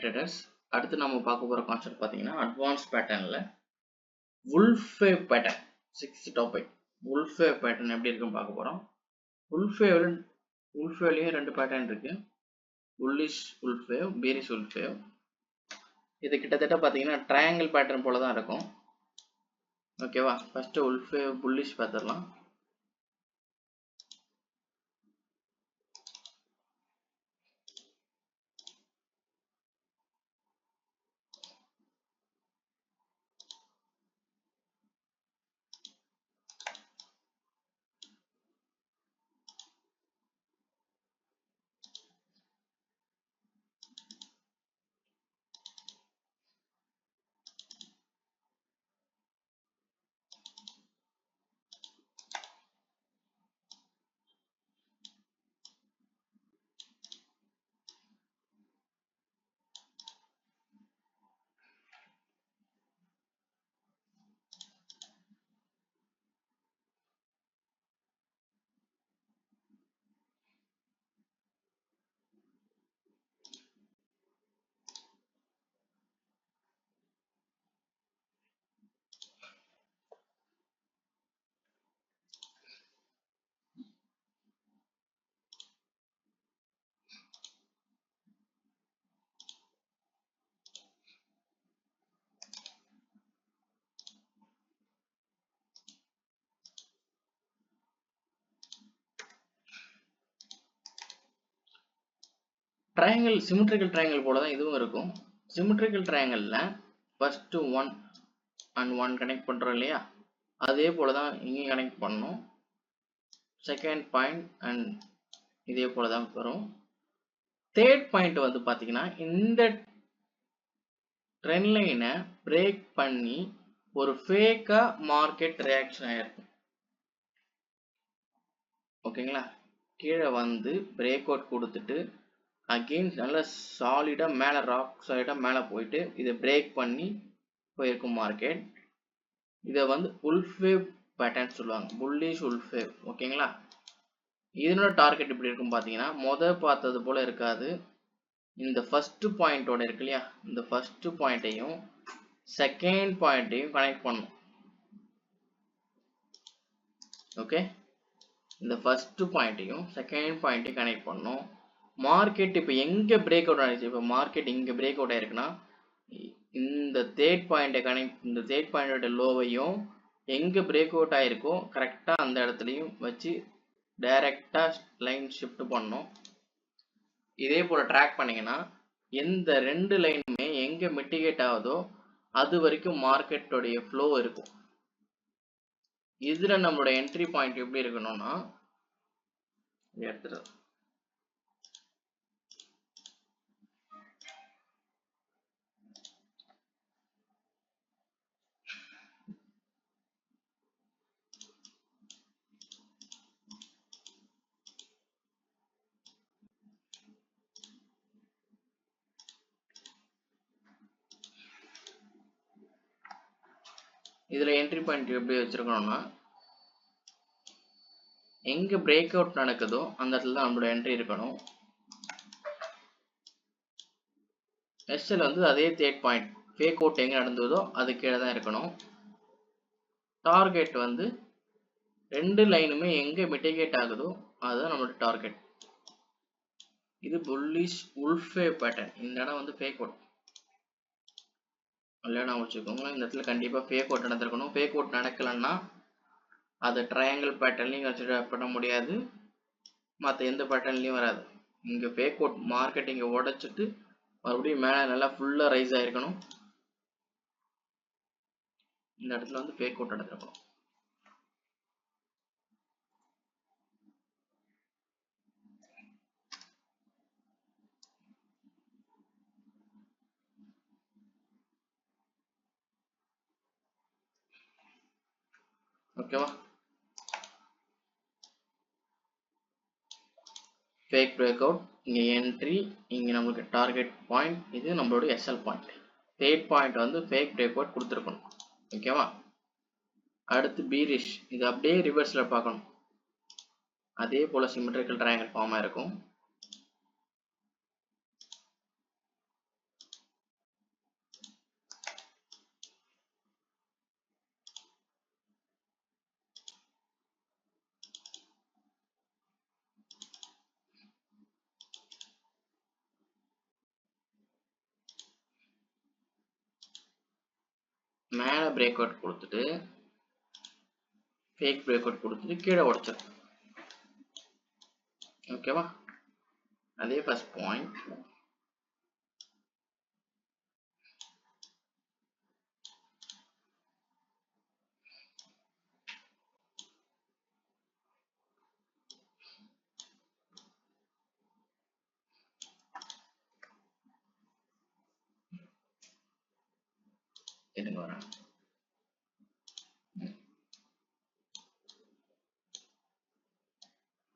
traders. அடுத்து நம்ம பார்க்க போற கான்செப்ட் பாத்தீங்கன்னா அட்வான்ஸ் பேட்டர்ன்ல wolf wave pattern 6th topic. wolf wave pattern எப்படி இருக்குன்னு பார்க்க போறோம். wolf waveலயே ரெண்டு பேட்டர்ன் இருக்கு. bullish wolf wave, bearish wolf wave. இது கிட்டத்தட்ட பாத்தீங்கன்னா ட்ரையாங்கிள் பேட்டர்ன் போல தான் இருக்கும். ஓகேவா? ஃபர்ஸ்ட் wolf wave bullish பார்த்தறலாம். ட்ரையாங்கிள் சிமெட்ரிக்கல் ட்ரையாங்கிள் போல தான் இதுவும் இருக்கும். சிமெட்ரிக்கல் ட்ரையாங்கிள்ல ஃபர்ஸ்ட் 1 and 1 கனெக்ட் பண்றோம் இல்லையா, அதே போல தான் இங்கேயும் கனெக்ட் பண்ணணும். செகண்ட் பாயிண்ட் அண்ட் இதே போல தான் வரும். தேர்ட் பாயிண்ட் வந்து பாத்தீங்கன்னா இந்த ட்ரெண்ட் லைனை பிரேக் பண்ணி ஒரு ஃபேக்கா மார்க்கெட் ரியாக்ஷன் ஆயிருக்கும். ஓகேங்களா? கீழே வந்து பிரேக் அவுட் கொடுத்துட்டு அகெயின் நல்ல சாலிடா மேல ராக் சாலிடா மேல போயிட்டு இதை பிரேக் பண்ணி போயிருக்கும் மார்க்கெட். இதை வந்து wolf wave பேட்டர்ன் சொல்லுவாங்க, bullish wolf wave. ஓகேங்களா? இதனோட டார்கெட் எப்படி இருக்கும் பாத்தீங்கன்னா பார்த்தது போல இருக்காது. இந்த ஃபர்ஸ்ட் பாயிண்டோட இருக்கு இல்லையா, இந்த ஃபர்ஸ்ட் பாயிண்டையும் செகண்ட் பாயிண்டையும் கனெக்ட் பண்ணும். ஓகே, இந்த ஃபர்ஸ்ட் பாயிண்டையும் செகண்ட் பாயிண்டையும் கனெக்ட் பண்ணும். மார்க்கெட் இப்போ எங்க பிரேக் அவுட் ஆயிடுச்சு, இப்போ மார்க்கெட் இங்க பிரேக் அவுட் ஆயிருக்குன்னா இந்த தேர்ட் பாயிண்டை இந்த தேர்ட் பாயிண்டோட லோவையும் எங்க பிரேக் அவுட் ஆயிருக்கோ கரெக்டா அந்த இடத்துலையும் வச்சு டைரக்டா லைன் ஷிஃப்ட் பண்ணும். இதே போல ட்ராக் பண்ணீங்கன்னா எந்த ரெண்டு லைனுமே எங்க மிட்டிகேட் ஆகுதோ அது வரைக்கும் மார்க்கெட்டோடைய ஃப்ளோ இருக்கும். இதுல நம்மளோட என்ட்ரி பாயிண்ட் எப்படி இருக்கணும்னா எடுத்துட்டு இதுல என்ட்ரி பாயிண்ட் எப்படி வச்சிருக்கணும்னா எங்க பிரேக் அவுட் நடக்குதோ அந்த இடத்துல தான் நம்மளோட என்ட்ரி இருக்கணும். எஸ்எல் வந்து அதே தேர்ட் பாயிண்ட் ஃபேக் அவுட் எங்க நடந்ததோ அது கீழே தான் இருக்கணும். டார்கெட் வந்து ரெண்டு லைனுமே எங்க மிட்டிகேட் ஆகுதோ அதுதான் நம்மளோட டார்கெட். இது bullish wolf wave பேட்டர்ன். இந்த இடம் வந்து ஃபேக் அவுட் இல்லைன்னா வச்சுக்கோங்க, இந்த இடத்துல கண்டிப்பா ஃபேக் அவுட் நடந்திருக்கணும். ஃபேக் அவுட் நடக்கலன்னா அது ட்ரையாங்கிள் பேட்டர்ன்லையும் கன்சிடர் பண்ண முடியாது, மற்ற எந்த பேட்டர்ன்லையும் வராது. இங்கே ஃபேக் அவுட் மார்க்கெட் இங்கே உடைச்சிட்டு மறுபடியும் மேலே நல்லா ஃபுல்லாக ரைஸ் ஆகிருக்கணும். இந்த இடத்துல வந்து ஃபேக் அவுட் நடந்திருக்கணும். ஓகேவா? ஃபேக் பிரேக் அவுட், இங்கே என்ட்ரி, இங்கே நம்மளுக்கு டார்கெட் பாயிண்ட், இது நம்மளோட எஸ்எல் பாயிண்ட். தேர்ட் பாயிண்ட் வந்து ஃபேக் பிரேக் அவுட் கொடுத்துருக்கணும். ஓகேவா? அடுத்து பீரிஷ், இது அப்படியே ரிவர்ஸில் பார்க்கணும். அதே போல் சிமெட்ரிக்கல் ட்ரையாங்கிள் ஃபார்மாக இருக்கும். மேலே பிரேக் அவுட் கொடுத்துட்டு ஃபேக் பிரேக் அவுட் கொடுத்துட்டு கீழே உடைச்சிடும். ஓகேவா? அதே ஃபர்ஸ்ட் பாயிண்ட். இதுங்க வரேன்.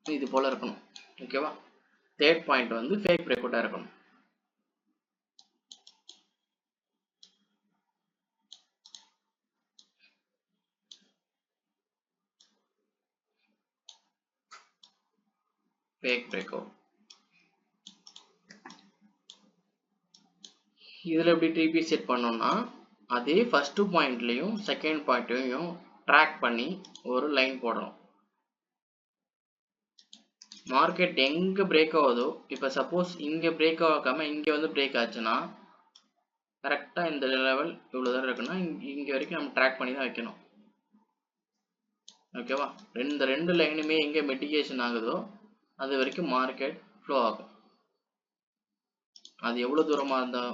இது போல இருக்கணும். ஓகேவா? தேர்ட் பாயிண்ட் வந்து ஃபேக் பிரேக் அவுட்டா இருக்கணும். Fake break out. இதுல எப்படி டிபி செட் பண்ணோம்னா அதே ஃபர்ஸ்ட் பாயிண்ட்லயும் செகண்ட் பாயிண்ட்லயும் ட்ராக் பண்ணி ஒரு லைன் போடணும். மார்க்கெட் எங்க பிரேக் ஆகுதோ, இப்ப சப்போஸ் இங்க பிரேக் ஆகாம இங்க வந்து பிரேக் ஆச்சுன்னா கரெக்டா இந்த லெவல் இவ்வளவு தூரம் இருக்குன்னா இங்க வரைக்கும் நம்ம ட்ராக் பண்ணி தான் வைக்கணும். ஓகேவா? ரெண்டு லைனுமே எங்க மிட்டிகேஷன் ஆகுதோ அது வரைக்கும் மார்க்கெட் ஃப்ளோ ஆகும். அது எவ்வளவு தூரமா இருந்தா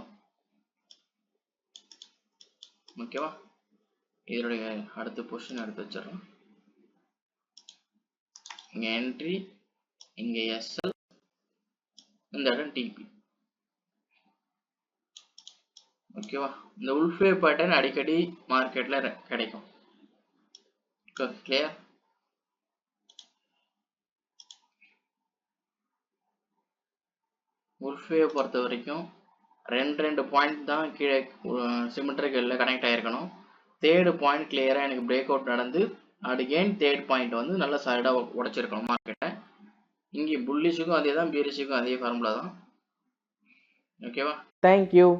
ஓகேவா? இதனுடைய அடுத்த பொசிஷன் எடுத்து வச்சிடறோம். இங்க என்ட்ரி, இங்க எஸ்எல், இந்த இடம் டிபி. ஓகேவா? இந்த உல்ஃபே பேட்டர்ன் அடிக்கடி மார்க்கெட்ல கிடைக்கும். கிளியர்? உல்ஃபே பொறுத்த வரைக்கும் ரெண்டு பாயிண்ட் தான் கீழே சிமெட்ரிக்கல்ல கனெக்ட் ஆயிருக்கணும். தேர்டு பாயிண்ட் கிளியரா எனக்கு பிரேக் அவுட் நடந்து அடிகேன் தேர்ட் பாயிண்ட் வந்து நல்லா சாலிடா உடைச்சிருக்கணும் மார்க்கெட்டை. இங்கே புல்லிஷுக்கும் அதே தான், பீரிஷுக்கும் அதே ஃபார்முலா தான். ஓகேவா? தேங்க்யூ.